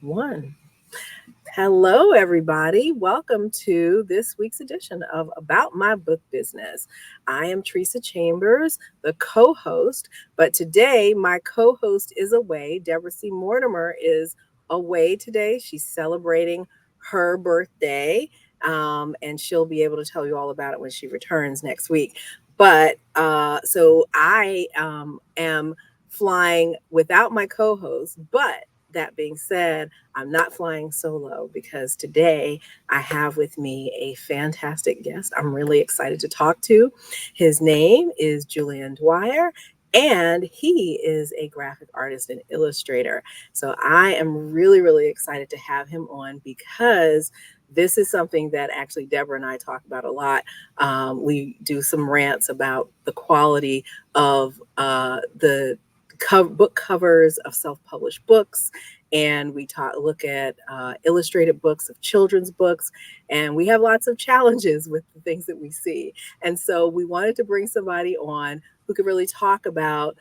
One. Hello, everybody. Welcome to this week's edition of About My Book Business. I am Tresa Chambers, the co host, but today my co host is away. Deborah C. Mortimer is away today. She's celebrating her birthday, and she'll be able to tell you all about it when she returns next week. So I am flying without my co host, but that being said, I'm not flying solo because today I have with me a fantastic guest I'm really excited to talk to. His name is Julian Dwyer, and he is a graphic artist and illustrator. So I am really, really excited to have him on because this is something that actually Deborah and I talk about a lot. We do some rants about the quality of the book covers of self-published books, and we look at illustrated books of children's books, and we have lots of challenges with the things that we see. And so we wanted to bring somebody on who could really talk about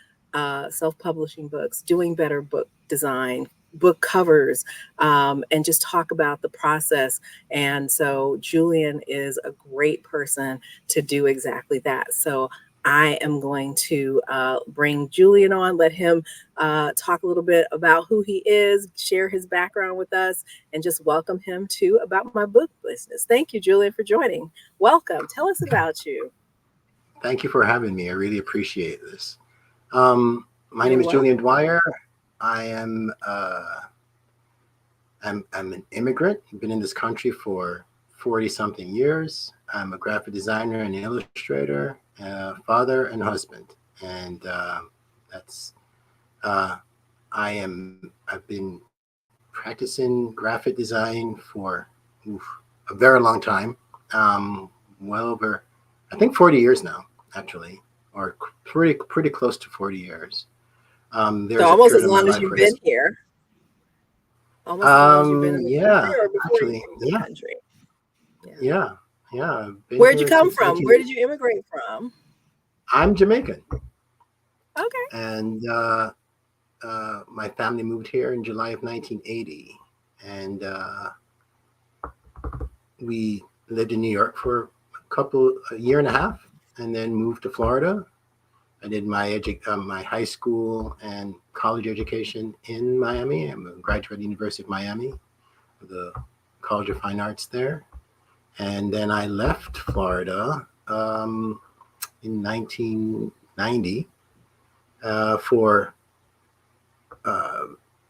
self-publishing books, doing better book design, book covers, and just talk about the process. And so Julian is a great person to do exactly that. So I am going to bring Julian on, let him talk a little bit about who he is, share his background with us, and just welcome him to About My Book Business. Thank you, Julian, for joining. Welcome. Tell us about you. Thank you for having me. I really appreciate this. My You're name is Julian welcome. Dwyer. I am I'm an immigrant. I've been in this country for 40 something years. I'm a graphic designer and illustrator, father and husband. And that's I've been practicing graphic design for a very long time. Well over, I think 40 years now, actually, or pretty close to 40 years. So There's a almost period as in my long as life you've where been this, here, almost as long as you've been in the country, yeah, or before you actually, came to the yeah, country. Yeah. yeah, yeah. I've been Where'd you here come since from? 19. Where did you immigrate from? I'm Jamaican, Okay. and my family moved here in July of 1980, and we lived in New York for a year and a half, and then moved to Florida. I did my high school and college education in Miami. I'm a graduate of the University of Miami, the College of Fine Arts there. And then I left Florida in 1990 for uh,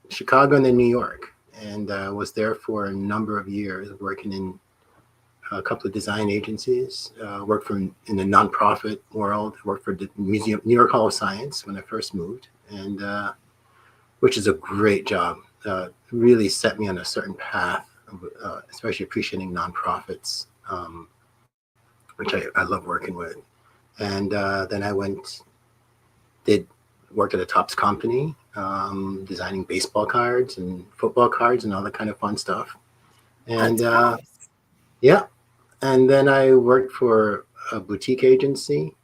Chicago and then New York. And was there for a number of years working in a couple of design agencies, worked in the nonprofit world, worked for the New York Hall of Science when I first moved, and which is a great job. Really set me on a certain path, especially appreciating nonprofits, which I love working with. And then I worked at a Topps company, designing baseball cards and football cards and all that kind of fun stuff. Oh, And tops. yeah, and then I worked for a boutique agency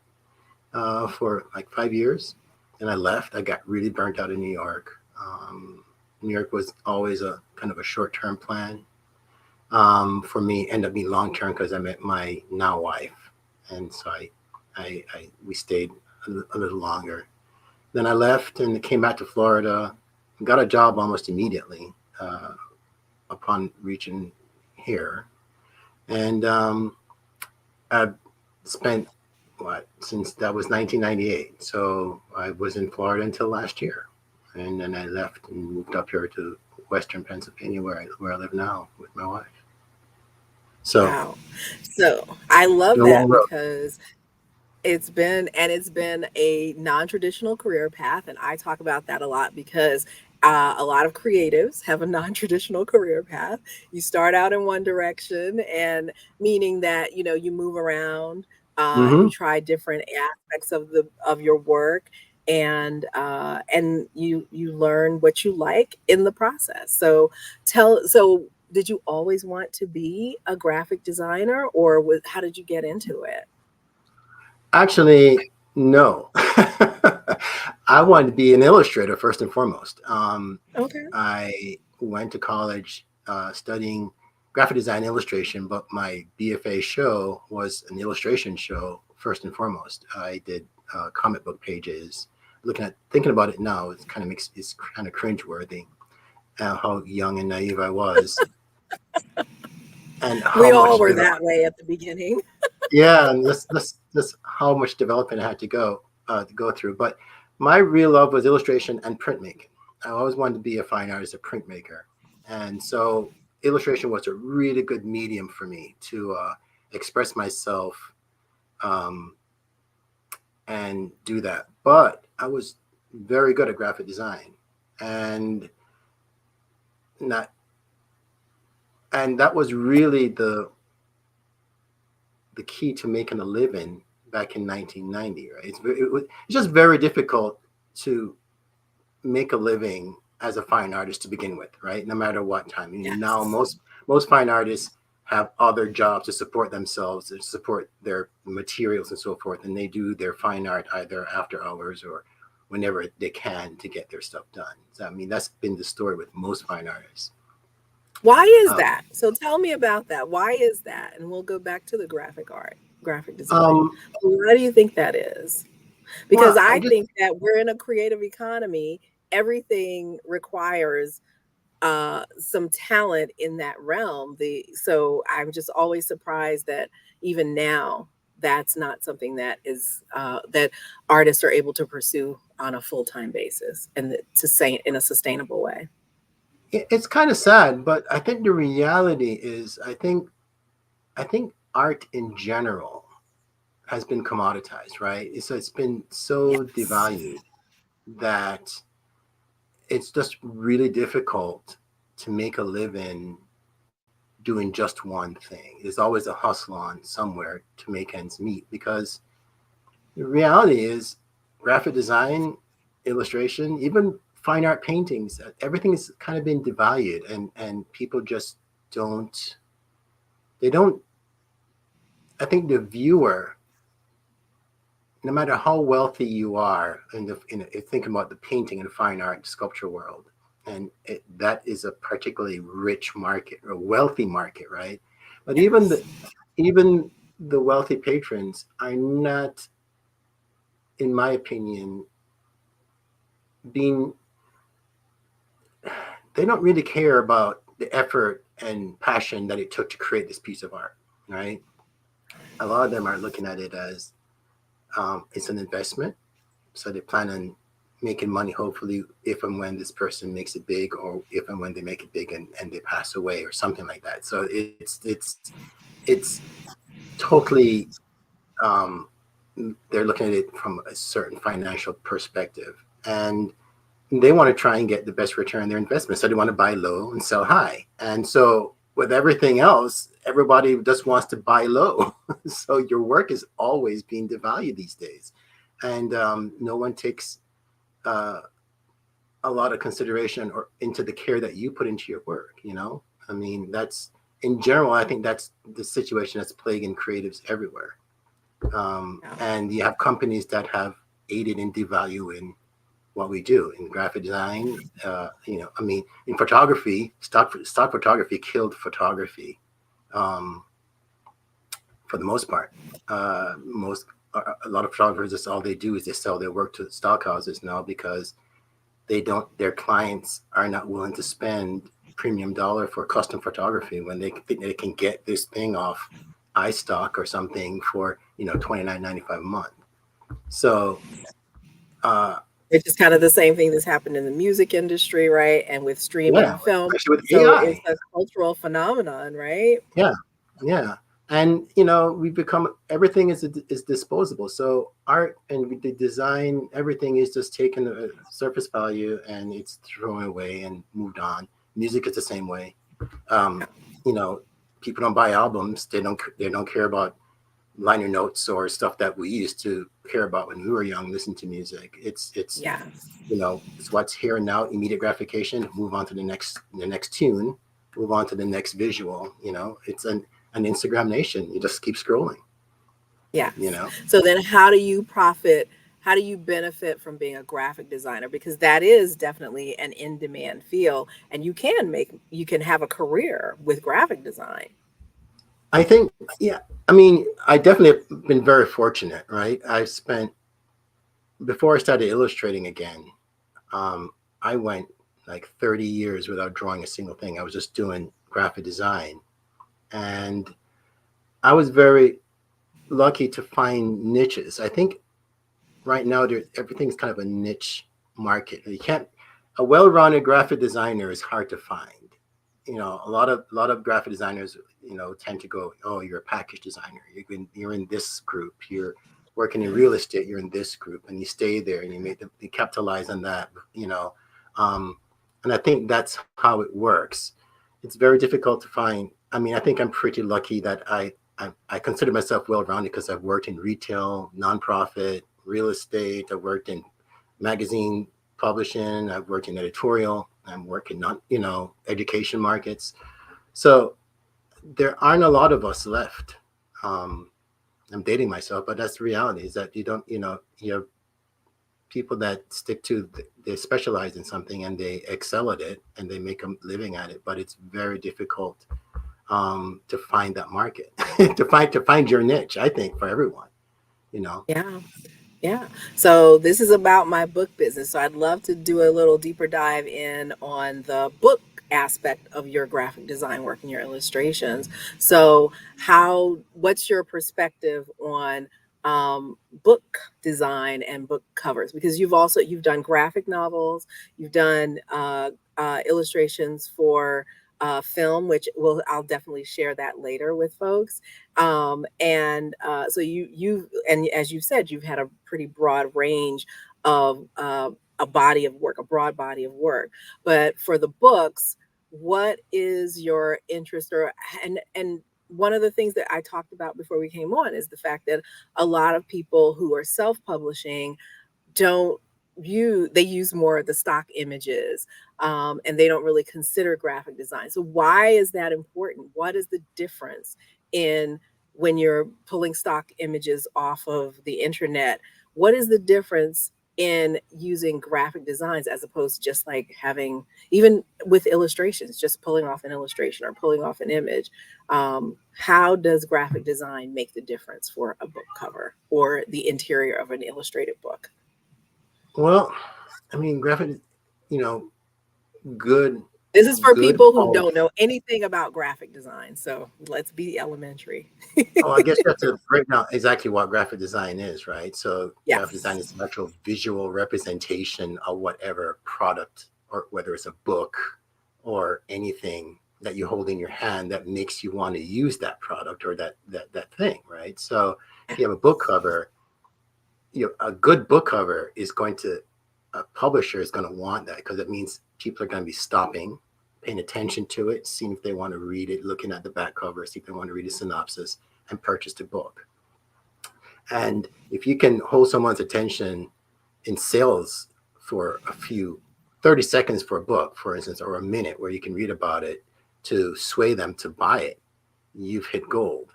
for like 5 years. And I left. I got really burnt out in New York. New York was always a kind of a short-term plan. For me, ended up being long-term because I met my now wife, and so we stayed a little longer. Then I left and came back to Florida. Got a job almost immediately upon reaching here, and I spent since that was 1998. So I was in Florida until last year, and then I left and moved up here to Western Pennsylvania, where I live now with my wife. So Wow. So I love a long that road. because it's been a non-traditional career path, and I talk about that a lot because a lot of creatives have a non-traditional career path. You start out in one direction, and meaning that you move around, you Hmm. try different aspects of your work, and you learn what you like in the process. So did you always want to be a graphic designer, or how did you get into it? Actually, no. I wanted to be an illustrator first and foremost. Okay. I went to college studying graphic design illustration, but my BFA show was an illustration show first and foremost. I did comic book pages. Thinking about it now, it's kind of cringeworthy how young and naive I was, and We how all much were that way at the beginning. yeah, and this how much development I had to go through. But my real love was illustration and printmaking. I always wanted to be a fine artist, a printmaker, and so illustration was a really good medium for me to express myself um, and do that. But I was very good at graphic design, and not, and that was really the key to making a living back in 1990. Right, it's just very difficult to make a living as a fine artist to begin with, right? No matter what time. Yes. Now most fine artists have other jobs to support themselves and support their materials and so forth, and they do their fine art either after hours or whenever they can to get their stuff done. So I mean, that's been the story with most fine artists. Why is Um, that? So tell me about that. Why is that? And we'll go back to the graphic design. um, Why do you think that is? Because well, I I just think that we're in a creative economy. Everything requires some talent in that realm. So I'm just always surprised that even now that's not something that is that artists are able to pursue on a full-time basis and to say in a sustainable way. it's kind of sad, but I think the reality is I think art in general has been commoditized, right? So it's been so Yes. devalued that it's just really difficult to make a living doing just one thing. There's always a hustle on somewhere to make ends meet because the reality is graphic design, illustration, even fine art paintings, everything has kind of been devalued and people just don't they don't I think the viewer, no matter how wealthy you are thinking about the painting and fine art sculpture world, and that is a particularly rich market or wealthy market, right? But Yes. even the wealthy patrons are not, in my opinion, being they don't really care about the effort and passion that it took to create this piece of art, right? A lot of them are looking at it as it's an investment. So they plan on making money, hopefully, if and when this person makes it big, or if and when they make it big and they pass away, or something like that. So it's totally they're looking at it from a certain financial perspective, and they want to try and get the best return on their investment. So they want to buy low and sell high. And so with everything else, everybody just wants to buy low. So your work is always being devalued these days, and no one takes uh, a lot of consideration or into the care that you put into your work. I mean, that's in general. I think that's the situation that's plaguing creatives everywhere. Yeah. And you have companies that have aided in devaluing what we do in graphic design. I mean, in photography, stock photography killed photography um, for the most part. A lot of photographers, that's all they do is they sell their work to stock houses now because their clients are not willing to spend premium dollar for custom photography when they think they can get this thing off iStock or something for $29.95 a month. So Which is kind of the same thing that's happened in the music industry, right? And with yeah, streaming film. especially with So it's AI. a cultural phenomenon, right? Yeah, yeah, and we become everything is disposable. So art and the design, everything is just taken a surface value and it's thrown away and moved on. Music is the same way. Um, you know, People don't buy albums. They don't care about liner notes or stuff that we used to care about when we were young. Listen to music. Yeah. It's what's here and now. Immediate gratification. Move on to the next tune. Move on to the next visual. It's an Instagram nation. You just keep scrolling. Yes. You know. So then how do you profit how do you benefit from being a graphic designer? Because that is definitely an in-demand field, and you can have a career with graphic design. I think, yeah, I mean, I definitely have been very fortunate, right? I spent, before I started illustrating again, um, I went like 30 years without drawing a single thing. I was just doing graphic design. And I was very lucky to find niches. I think right now everything's kind of a niche market. You can't, a well-rounded graphic designer is hard to find. A lot of graphic designers, tend to go, oh, you're a package designer. You're in this group. You're working in real estate. You're in this group, and you stay there, and you capitalize on that. And I think that's how it works. It's very difficult to find. I mean, I think I'm pretty lucky that I consider myself well-rounded because I've worked in retail, nonprofit, real estate. I've worked in magazine publishing. I've worked in editorial. I'm working on, education markets. So there aren't a lot of us left. Um, I'm dating myself, but that's the reality is that you don't, you have people that stick to, they specialize in something and they excel at it and they make a living at it, but it's very difficult to find that market, to find your niche, I think, for everyone, you know. Yeah. Yeah. So this is about my book business. So I'd love to do a little deeper dive in on the book aspect of your graphic design work and your illustrations. So what's your perspective on book design and book covers? Because you've done graphic novels, you've done illustrations for film, which I'll definitely share that later with folks. And so and as you've said, you've had a pretty broad range of a body of work, a broad body of work. But for the books, what is your interest? And one of the things that I talked about before we came on is the fact that a lot of people who are self-publishing don't they use more of the stock images, and they don't really consider graphic design. So why is that important? What is the difference in when you're pulling stock images off of the internet? What is the difference in using graphic designs as opposed to just like having, even with illustrations, just pulling off an illustration or pulling off an image? How does graphic design make the difference for a book cover or the interior of an illustrated book? Well, I mean, graphic, you know, good, This is for good people who quality. don't know anything about graphic design, so let's be elementary. Oh, I guess you have to break down exactly what graphic design is, right? So graphic design is Yes. the actual visual representation of whatever product, or whether it's a book or anything that you hold in your hand that makes you want to use that product or that thing, right? So if you have a book cover, a good book cover is going to, a publisher is going to want that because it means people are going to be stopping, paying attention to it, seeing if they want to read it, looking at the back cover, see if they want to read a synopsis and purchase the book. And if you can hold someone's attention in sales for a few 30 seconds for a book, for instance, or a minute where you can read about it to sway them to buy it, you've hit gold.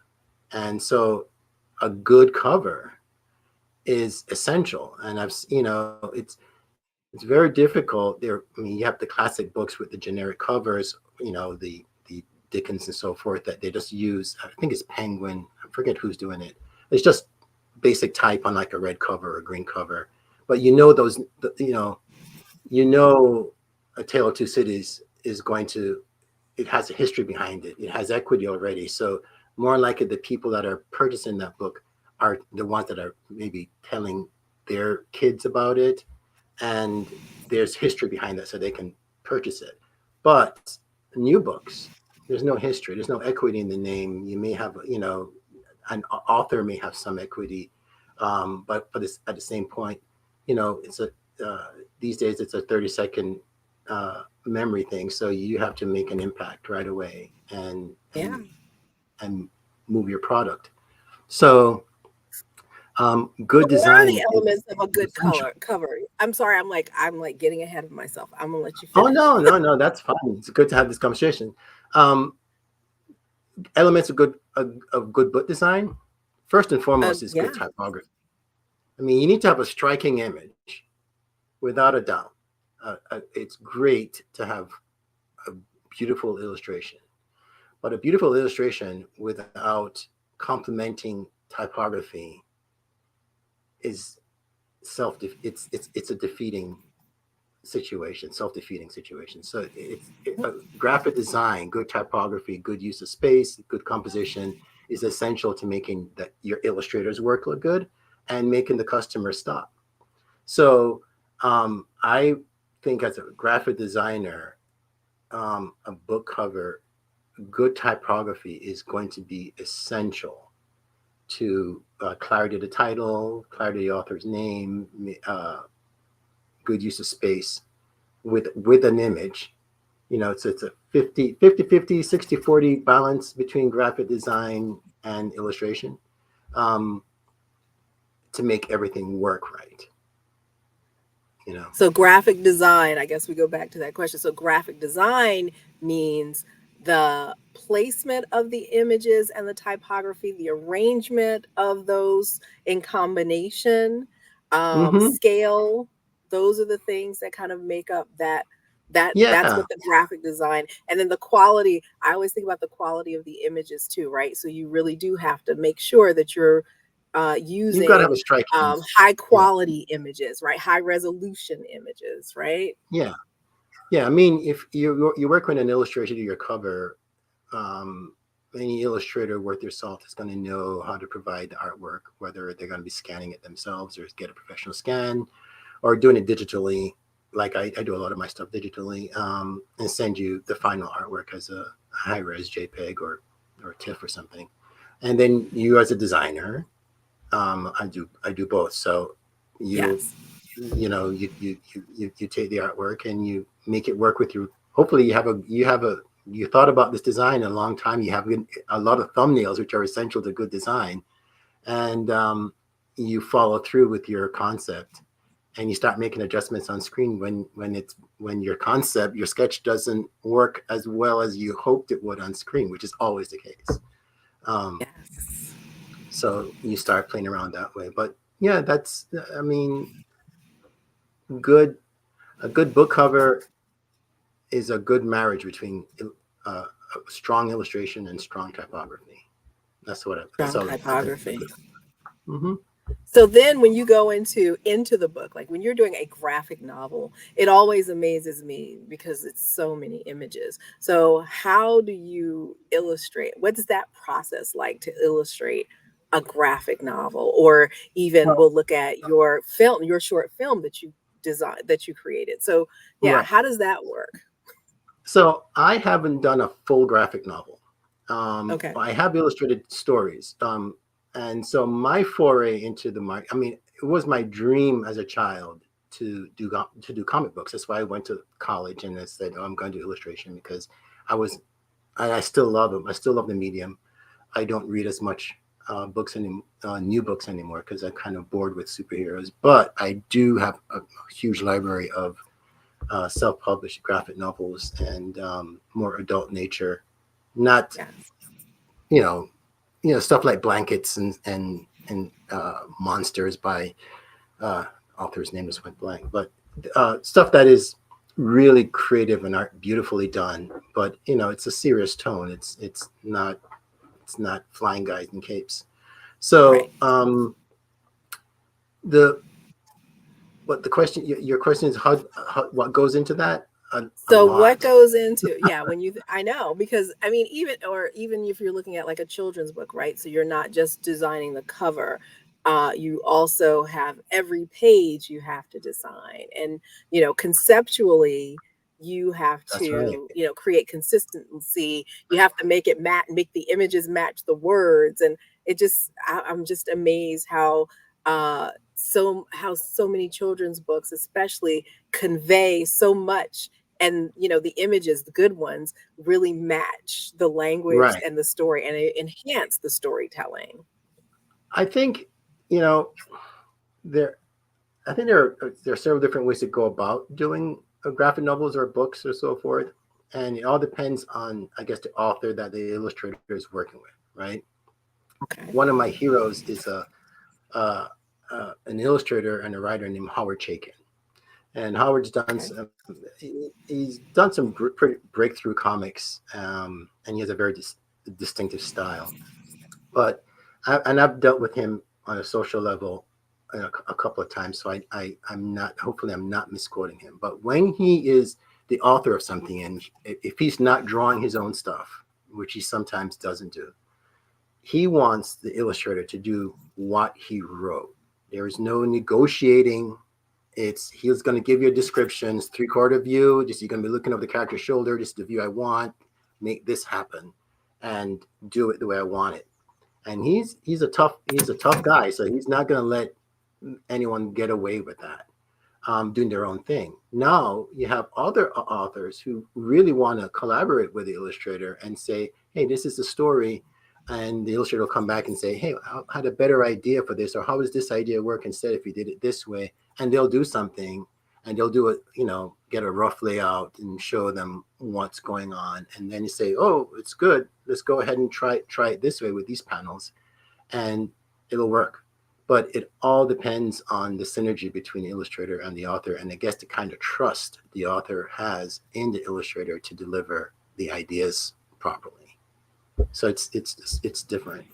And so a good cover is essential. And it's very difficult. I mean, you have the classic books with the generic covers, the Dickens and so forth that they just use. I think it's Penguin. I forget who's doing it. It's just basic type on like a red cover or a green cover. But A Tale of Two Cities is going to, it has a history behind it. It has equity already. So more likely the people that are purchasing that book are the ones that are maybe telling their kids about it, and there's history behind that so they can purchase it. But new books, there's no history, there's no equity in the name. You may have, an author may have some equity, but it's at the same point, it's a these days it's a 30-second memory thing, so you have to make an impact right away and Yeah. and move your product. So So good what are the design elements of a is good essential. color cover? I'm sorry, I'm like getting ahead of myself. I'm gonna let you Oh finish. no, no, no, that's fine. It's good to have this conversation. Um, Elements of good book design. First and foremost is Yeah. good typography. I mean, you need to have a striking image, without a doubt. It's great to have a beautiful illustration, but a beautiful illustration without complementing typography is it's a defeating situation, self-defeating situation. So graphic design, good typography, good use of space, good composition is essential to making your illustrator's work look good and making the customer stop. So I think as a graphic designer, a book cover, good typography is going to be essential to clarity of the title, clarity of the author's name, good use of space with an image. It's a 50, 60-40 balance between graphic design and illustration, to make everything work right. So graphic design, I guess we go back to that question. So graphic design means the placement of the images and the typography, the arrangement of those in combination, scale. Those are the things that kind of make up that's what the graphic design, and then the quality. I always think about the quality of the images too, right? So you really do have to make sure that you're using you've got to have a striking high quality images, right? High resolution images, right? Yeah. I mean, if you work with an illustrator to your cover, any illustrator worth their salt is going to know how to provide the artwork, whether they're going to be scanning it themselves or get a professional scan, or doing it digitally. Like I do a lot of my stuff digitally, and send you the final artwork as a high-res JPEG or TIFF or something. And then you, as a designer, I do both. So you take the artwork and you make it work with you. Hopefully you thought about this design a long time. You have a lot of thumbnails, which are essential to good design, and you follow through with your concept, and you start making adjustments on screen when your concept, your sketch doesn't work as well as you hoped it would on screen, which is always the case. So you start playing around that way. But yeah, a good book cover is a good marriage between strong illustration and strong typography. That's what strong typography. Mm-hmm. So then when you go into the book, like when you're doing a graphic novel, it always amazes me because it's so many images. So how do you illustrate? What is that process like to illustrate a graphic novel? Or even we'll look at your short film that you designed, that you created. So yeah, right. How does that work? So I haven't done a full graphic novel. Okay. I have illustrated stories. And so my foray into the market, I mean, it was my dream as a child to do comic books. That's why I went to college and I said, I'm going to do illustration, because I still love them. I still love the medium. I don't read as much new books anymore because I'm kind of bored with superheroes. But I do have a huge library of self-published graphic novels and more adult nature. Not, stuff like Blankets and Monsters by author's name just went blank, but stuff that is really creative and art beautifully done. But it's a serious tone. It's not flying guys in capes. So right. But the question, your question is how what goes into that? So what goes into, I know, because I mean, even if you're looking at like a children's book, right? So you're not just designing the cover, you also have every page you have to design, and conceptually you have to create consistency. You have to make the images match the words, and I'm just amazed how so many children's books especially convey so much, and the images, the good ones, really match the language and the story, and it enhance the storytelling. I think there are several different ways to go about doing graphic novels or books or so forth, and it all depends on, I guess, the author that the illustrator is working with, right? Okay. One of my heroes is a an illustrator and a writer named Howard Chaykin. And Howard's done Okay. some, he's done some pretty breakthrough comics, and he has a very distinctive style. But and I've dealt with him on a social level a couple of times, so I'm not, hopefully I'm not misquoting him. But when he is the author of something, and if he's not drawing his own stuff, which he sometimes doesn't do, he wants the illustrator to do what he wrote. There is no negotiating. It's he's going to give you a description. It's 3/4 view. Just you're going to be looking over the character's shoulder. This is the view I want. Make this happen, and do it the way I want it. And he's a tough guy, so he's not going to let anyone get away with that, doing their own thing. Now you have other authors who really want to collaborate with the illustrator and say, "Hey, this is the story," and the illustrator will come back and say, "Hey, I had a better idea for this, or how does this idea work instead if you did it this way?" And they'll do something, and they'll do it, get a rough layout and show them what's going on, and then you say, "Oh, it's good. Let's go ahead and try it this way with these panels," and it'll work. But it all depends on the synergy between the illustrator and the author, and I guess the kind of trust the author has in the illustrator to deliver the ideas properly. So it's different.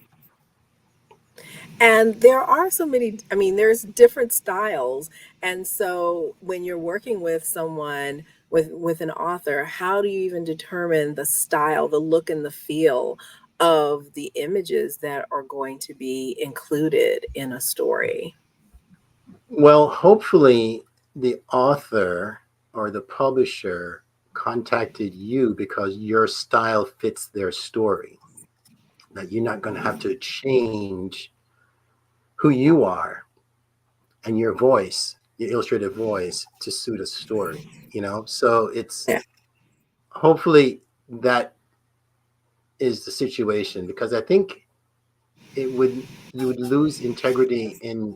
And there are so many, I mean, there's different styles. And so when you're working with someone, with an author, how do you even determine the style, the look and the feel of the images that are going to be included in a story? Well, hopefully the author or the publisher contacted you because your style fits their story. That you're not going to have to change who you are and your voice, your illustrative voice, to suit a story. So it's Yeah. hopefully that is the situation, because I think it would you would lose integrity in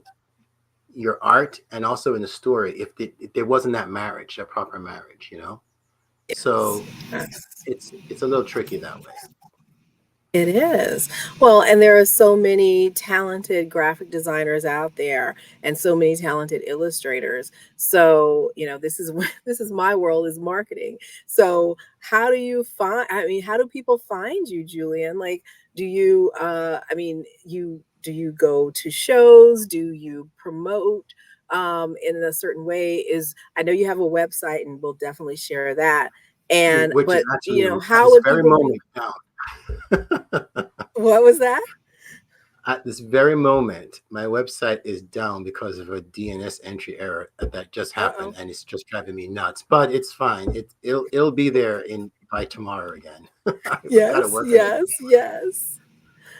your art and also in the story if there wasn't that marriage, that proper marriage. Yes. So Yes. it's a little tricky that way. It is. Well, and there are so many talented graphic designers out there and so many talented illustrators. So, this is this is my world is marketing. So, how do you find I mean, how do people find you, Julian? Like, do you I mean, do you go to shows? Do you promote in a certain way? Is I know you have a website and we'll definitely share that. And Which is but, actually at how this would very people be moment down. what was that? At this very moment, my website is down because of a DNS entry error that just happened, Uh-oh. and it's just driving me nuts. But it's fine. It'll be there in by tomorrow again. I've got to Yes, work on it. yes, yes.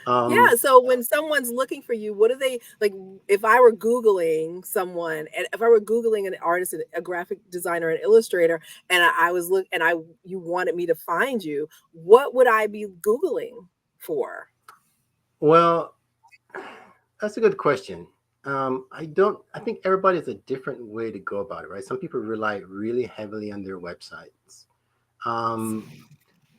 Yeah, Um, so when someone's looking for you, what do they like if I were Googling someone and if I were Googling an artist, a graphic designer, an illustrator, and I was look and I you wanted me to find you, what would I be Googling for? well, that's a good question. I don't. I think everybody has a different way to go about it, right? Some people rely really heavily on their websites. Um,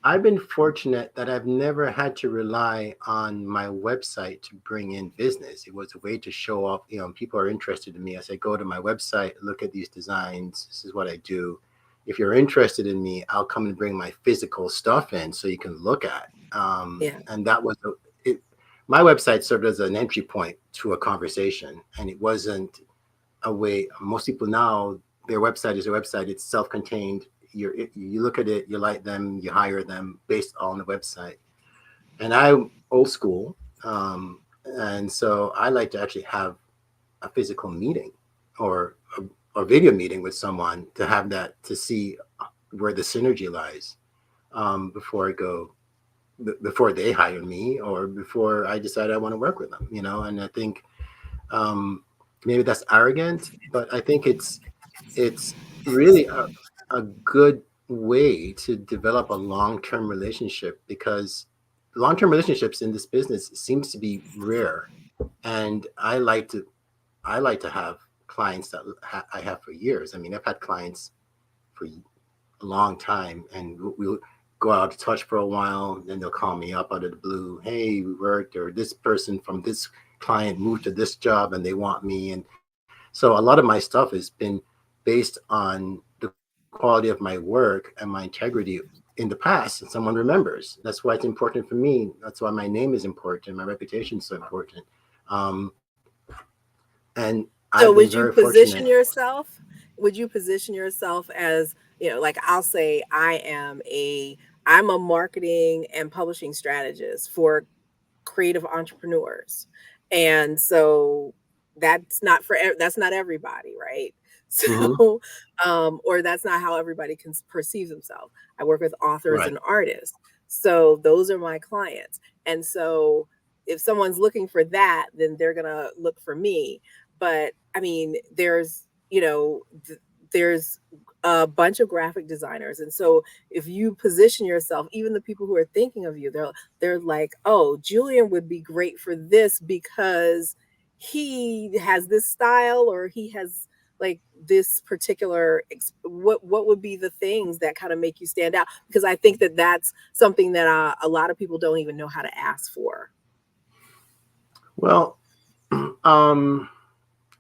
I've been fortunate that I've never had to rely on my website to bring in business. It was a way to show off, people are interested in me. I say, go to my website, look at these designs. This is what I do. If you're interested in me, I'll come and bring my physical stuff in so you can look at. Yeah. And that was it. My website served as an entry point to a conversation, and it wasn't a way. Most people now, their website is their website. It's self-contained. You look at it, you like them, you hire them based on the website. And I'm old school, and so I like to actually have a physical meeting or a video meeting with someone to have that to see where the synergy lies, before I go before they hire me or before I decide I want to work with them. And I think, um, maybe that's arrogant, but I think it's really a good way to develop a long-term relationship, because long-term relationships in this business seems to be rare. And I like to have clients that I have for years. I mean, I've had clients for a long time, and we'll go out to touch for a while, then they'll call me up out of the blue. Hey, we worked, or this person from this client moved to this job and they want me. And so a lot of my stuff has been based on the quality of my work and my integrity in the past, and someone remembers. That's why it's important for me. That's why my name is important. My reputation is so important. Um, and I've So been would you very fortunate. position yourself? Would you position yourself as, like I'll say I'm a marketing and publishing strategist for creative entrepreneurs. And so that's not everybody, right? Hmm. So or that's not how everybody can perceive themselves. I work with authors Right. and artists. So those are my clients. And so if someone's looking for that, then they're going to look for me. But I mean, there's a bunch of graphic designers. And so if you position yourself, even the people who are thinking of you, they're like, oh, Julian would be great for this because he has this style, or he has like this particular what would be the things that kind of make you stand out, because I think that that's something that a lot of people don't even know how to ask for. Well, um,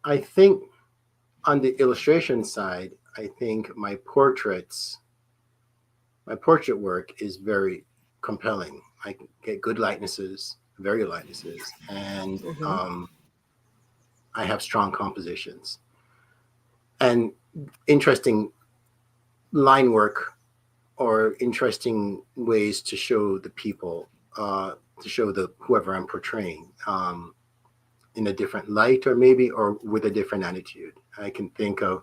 I think on the illustration side, I think my portrait work is very compelling. I get good likenesses, very good likenesses, and Hmm. I have strong compositions and interesting line work or interesting ways to show the people, to show the whoever I'm portraying in a different light, or maybe or with a different attitude. I can think of,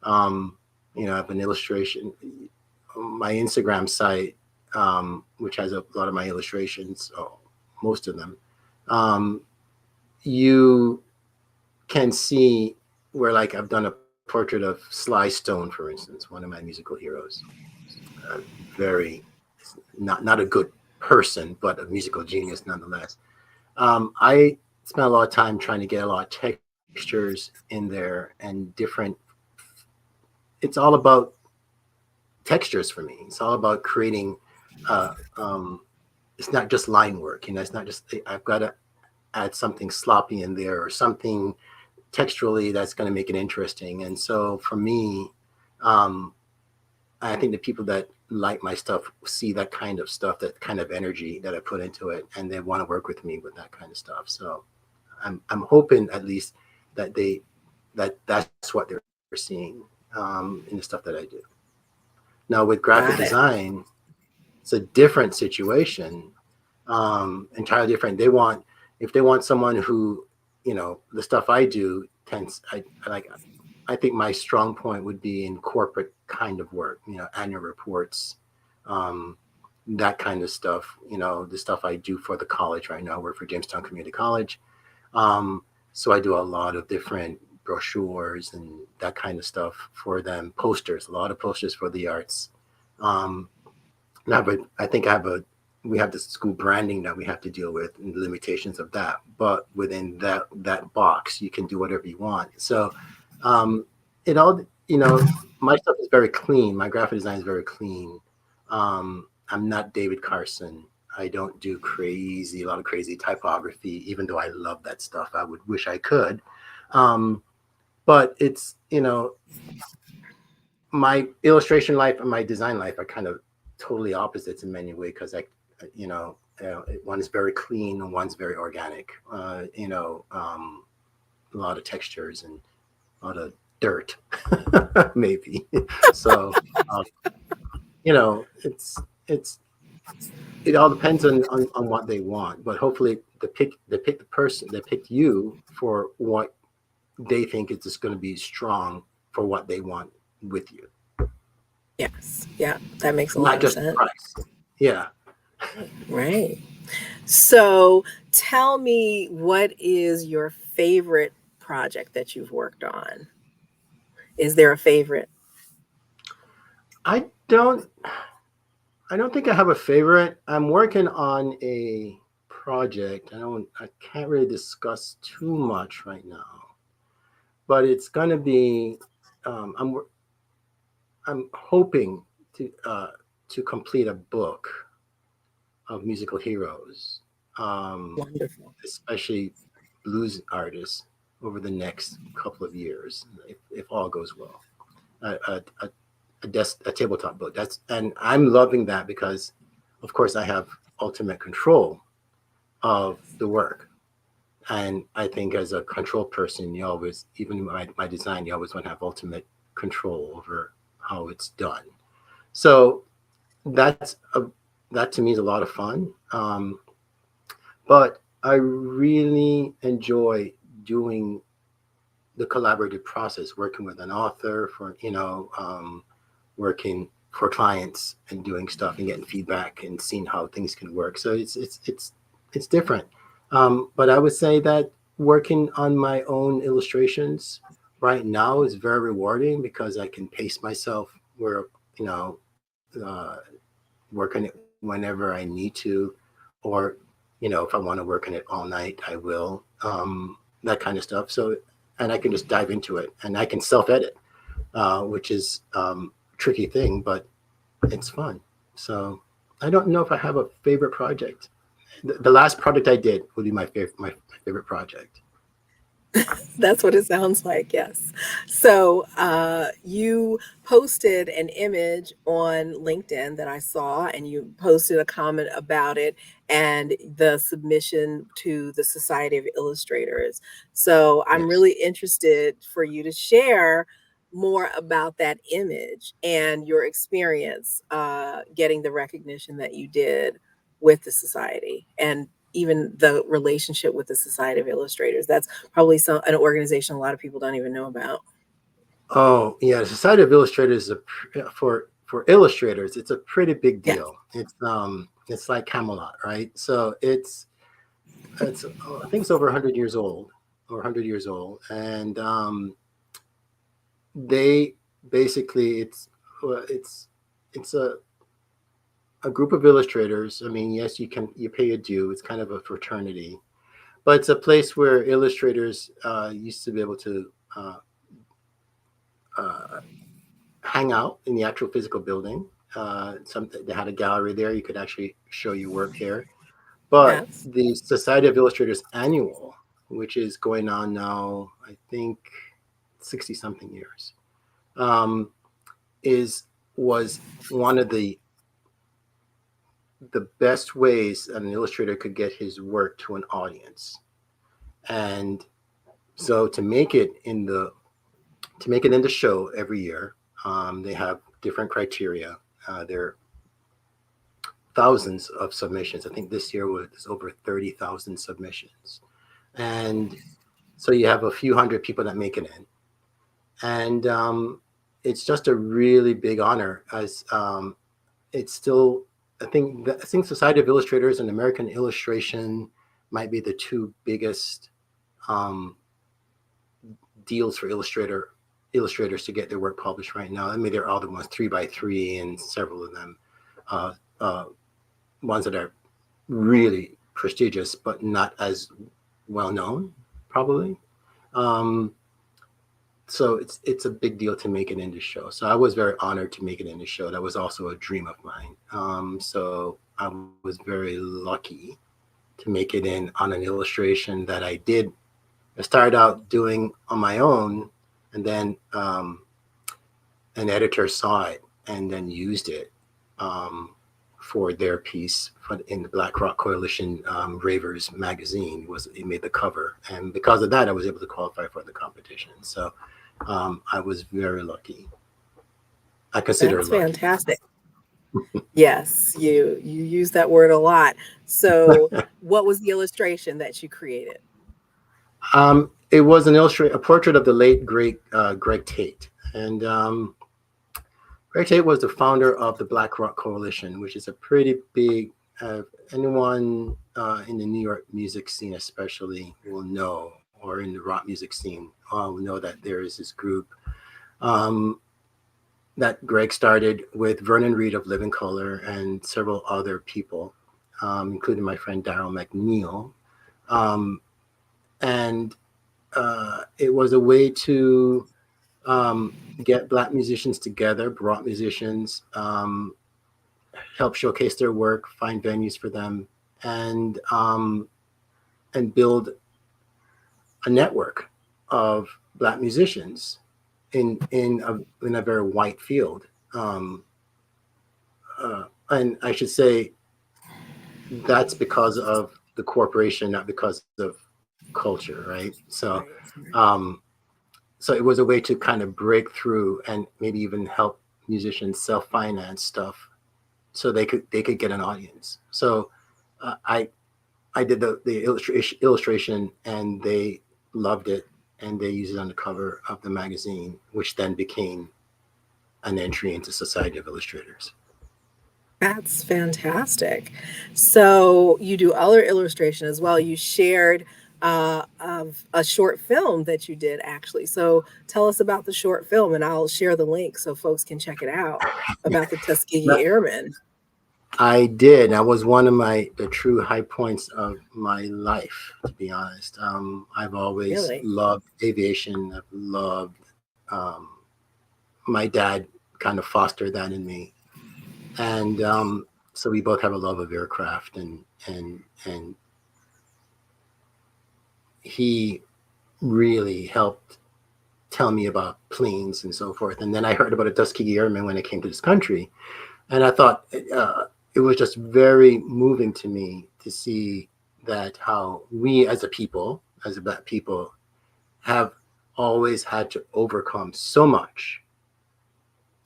I have an illustration, my Instagram site, which has a lot of my illustrations, most of them. Um, you can see where, like, I've done a portrait of Sly Stone, for instance, one of my musical heroes. Very not a good person, but a musical genius nonetheless. I spent a lot of time trying to get a lot of textures in there and different. It's all about textures for me. It's all about creating. Uh, um, it's not just line work, It's not just I've got to add something sloppy in there or something texturally that's going to make it interesting. And so for me, um, I think the people that like my stuff see that kind of stuff, that kind of energy that I put into it, and they want to work with me with that kind of stuff. So I'm hoping at least that that's what they're seeing in the stuff that I do. Now with graphic Got it. design, it's a different situation, entirely different. They want if they want someone who, the stuff I do tends I like. I think my strong point would be in corporate kind of work, annual reports, um, that kind of stuff. The stuff I do for the college right now. I work for Jamestown Community College. Um, so I do a lot of different brochures and that kind of stuff for them. Posters, a lot of posters for the arts. Um, now, but I think we have the school branding that we have to deal with and the limitations of that. But within that box, you can do whatever you want. So um, it all, my stuff is very clean. My graphic design is very clean. I'm not David Carson. I don't do a lot of crazy typography, even though I love that stuff. I would wish I could. Um, but it's, my illustration life and my design life are kind of totally opposites in many ways, because one is very clean and one's very organic. A lot of textures and a lot of dirt, maybe. So, um, it's it all depends on what they want. But hopefully, they pick the person, they pick you for what they think is just going to be strong for what they want with you, Yes. Yeah, that makes a lot not of just the sense. price. Yeah. Right. So tell me, what is your favorite project that you've worked on? Is there a favorite? I don't I don't think I have a favorite. I'm working on a project. I can't really discuss too much right now, but it's going to be I'm hoping to complete a book of musical heroes. Um Wonderful. especially blues artists over the next couple of years, if all goes well. A tabletop book. And I'm loving that because, of course, I have ultimate control of the work. And I think as a control person, you always, even my design, you always want to have ultimate control over how it's done. So that's that to me is a lot of fun. But I really enjoy doing the collaborative process, working with an author for, working for clients and doing stuff and getting feedback and seeing how things can work. So it's different. But I would say that working on my own illustrations right now is very rewarding because I can pace myself where, you know, uh, work on it whenever I need to, or, if I want to work on it all night, I will, that kind of stuff. So, and I can just dive into it and I can self edit, which is tricky thing, but it's fun. So I don't know if I have a favorite project. The last project I did would be my favorite project. That's what it sounds like, yes. So you posted an image on LinkedIn that I saw, and you posted a comment about it and the submission to the Society of Illustrators. So I'm Yes. really interested for you to share more about that image and your experience getting the recognition that you did with the society, and even the relationship with the Society of Illustrators. That's probably an organization a lot of people don't even know about. Oh yeah, the Society of Illustrators is for illustrators. It's a pretty big Yes. deal. It's like Camelot, right? So it's I think it's over 100 years old, or 100 years old, and they basically it's a group of illustrators. I mean, yes, you pay a due. It's kind of a fraternity, but it's a place where illustrators used to be able to uh, hang out in the actual physical building. They had a gallery there. You could actually show your work there. But Yes. the Society of Illustrators annual, which is going on now, I think 60 something years, um, is was one of the best ways an illustrator could get his work to an audience. And so to make it in the show every year, they have different criteria. There are thousands of submissions. I think this year was over 30,000 submissions. And so you have a few hundred people that make it in. And it's just a really big honor, as it's still, I think Society of Illustrators and American Illustration might be the two biggest um, deals for illustrators to get their work published right now. I mean, there are other ones, 3x3, and several of them, uh, uh, ones that are really prestigious but not as well known, probably. Um, so it's a big deal to make it in the show. So I was very honored to make it in the show. That was also a dream of mine. So I was very lucky to make it in on an illustration that I started out doing on my own, and then an editor saw it and then used it for their piece in the Black Rock Coalition Ravers magazine. It made the cover, and because of that, I was able to qualify for the competition. So I was very lucky. I consider it That's lucky. fantastic. Yes, you use that word a lot. So what was the illustration that you created? It was a portrait of the late great Greg Tate, and Greg Tate was the founder of the Black Rock Coalition, which is a pretty big. Anyone in the New York music scene, especially, will know, or in the rock music scene, will know that there is this group um, that Greg started with Vernon Reed of Living Color and several other people, including my friend Daryl McNeil. Um, and it was a way to get Black musicians together, brought musicians, help showcase their work, find venues for them, and build a network of Black musicians in a very white field. Um, and I should say that's because of the corporation, not because of culture, right? So, Right. um, so it was a way to kind of break through and maybe even help musicians self-finance stuff, so they could get an audience. So I did the illustration, and they loved it, and they used it on the cover of the magazine, which then became an entry into Society of Illustrators. That's fantastic. So you do other illustration as well. You shared of a short film that you did actually. So tell us about the short film, and I'll share the link so folks can check it out about the Tuskegee Airmen. I did. That was one of the true high points of my life, to be honest. I've always Really? loved aviation. I've loved, my dad kind of fostered that in me. And so we both have a love of aircraft, and he really helped tell me about planes and so forth. And then I heard about a Tuskegee Airman when I came to this country, and I thought it was just very moving to me to see that how we as a people, as a Black people, have always had to overcome so much,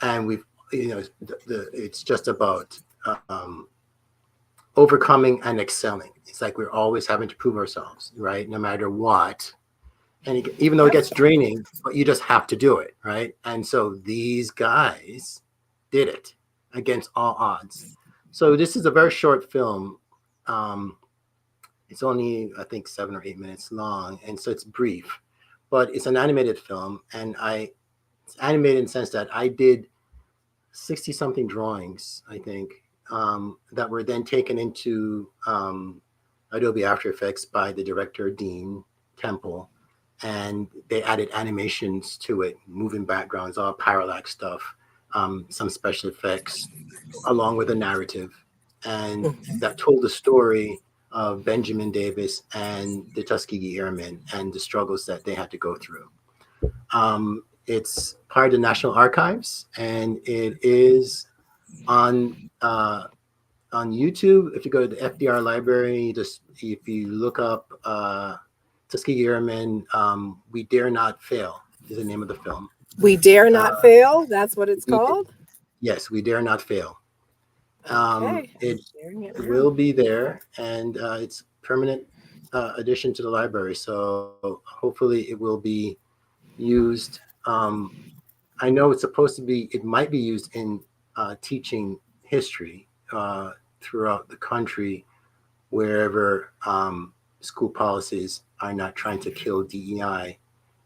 and we've it's just about overcoming and excelling. It's like we're always having to prove ourselves, right? No matter what. And even though it gets Absolutely. draining, but you just have to do it, right? And so these guys did it against all odds. So this is a very short film. Um, it's only, I think, 7 or 8 minutes long, and so it's brief, but it's an animated film, and it's animated in the sense that I did 60 something drawings, I think, that were then taken into Adobe After Effects by the director, Dean Temple. And they added animations to it, moving backgrounds, all parallax stuff, some special effects, along with a narrative. And that told the story of Benjamin Davis and the Tuskegee Airmen and the struggles that they had to go through. It's part of the National Archives, and it is on on YouTube. If you go to the FDR Library, just if you look up Tuskegee Airmen, "We Dare Not Fail" is the name of the film. We Dare Not Uh, Fail. That's what it's we, called. yes, "We Dare Not Fail." Okay, I'm It sharing it now. will be there, and it's permanent addition to the library. So hopefully it will be used. I know it's supposed to be. It might be used in teaching history throughout the country, wherever school policies are not trying to kill DEI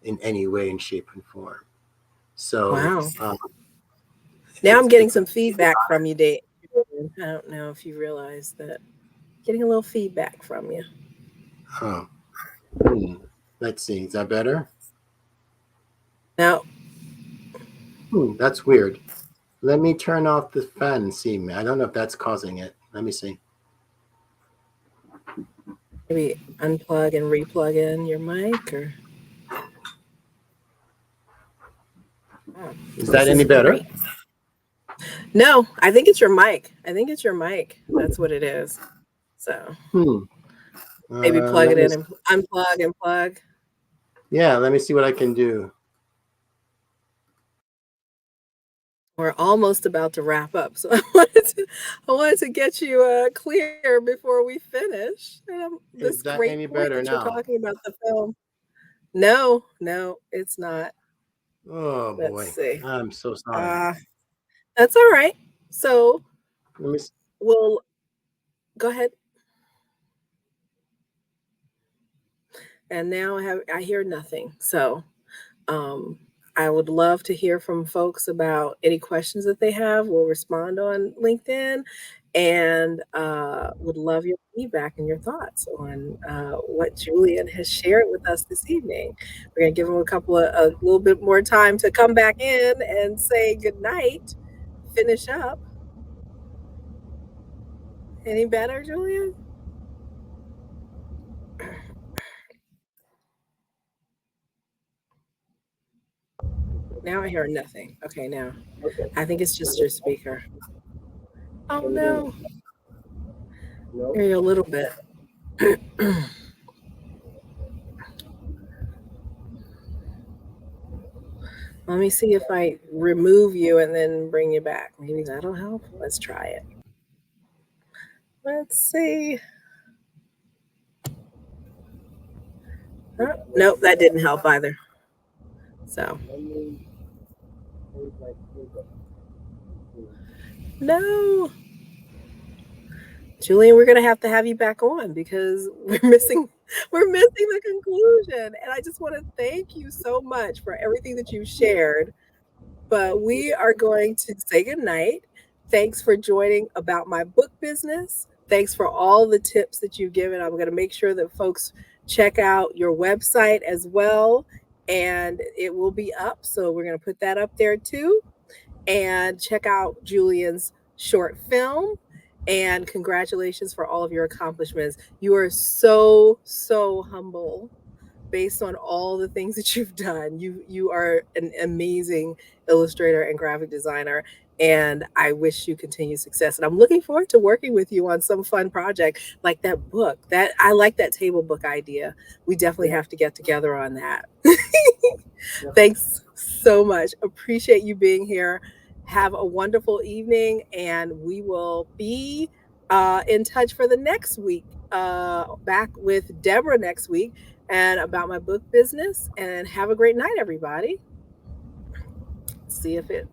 in any way, in shape, and form. So Wow. Now I'm getting it's a some feedback from you, Dave. I don't know if you realize that. Getting a little feedback from you. oh, hmm. Let's see. Is that better? Now, That's weird. Let me turn off the fan and see. I don't know if that's causing it. Let me see. maybe unplug and replug in your mic or oh, Is that this any is better? great. No, I think it's your mic. I think it's your mic. That's what it is. So Hmm. maybe plug Let it me. in and unplug and plug. Yeah. Let me see what I can do. We're almost about to wrap up, so I wanted to get you clear before we finish. This Is that great any point better that you're now? talking about the film. No, no, it's not. Oh Let's boy. see. I'm so sorry. Uh, that's all right. So Let me. we'll go ahead. And now I hear nothing. So um, I would love to hear from folks about any questions that they have. We'll respond on LinkedIn and would love your feedback and your thoughts on what Julian has shared with us this evening. We're going to give him a little bit more time to come back in and say good night, finish up. Any better, Julian? Now I hear nothing. Okay, now Okay. I think it's just your speaker. Oh Can you hear me? no, No. hear you a little bit. Let me see if I remove you and then bring you back. Maybe that'll help. Let's try it. Let's see. Nope, that didn't help either. So, no. Julian, we're gonna have to have you back on because we're missing the conclusion. And I just want to thank you so much for everything that you've shared. But we are going to say goodnight. Thanks for joining about my book business. Thanks for all the tips that you've given. I'm going to make sure that folks check out your website as well, and it will be up. So we're going to put that up there too. And check out Julian's short film. And congratulations for all of your accomplishments. You are so, so humble based on all the things that you've done. You are an amazing illustrator and graphic designer, and I wish you continued success. And I'm looking forward to working with you on some fun project like that book. That I like that table book idea. We definitely have to get together on that. Thanks so much. Appreciate you being here. Have a wonderful evening, and we will be in touch for the next week. Back with Deborah next week and about my book business. And have a great night, everybody. See if it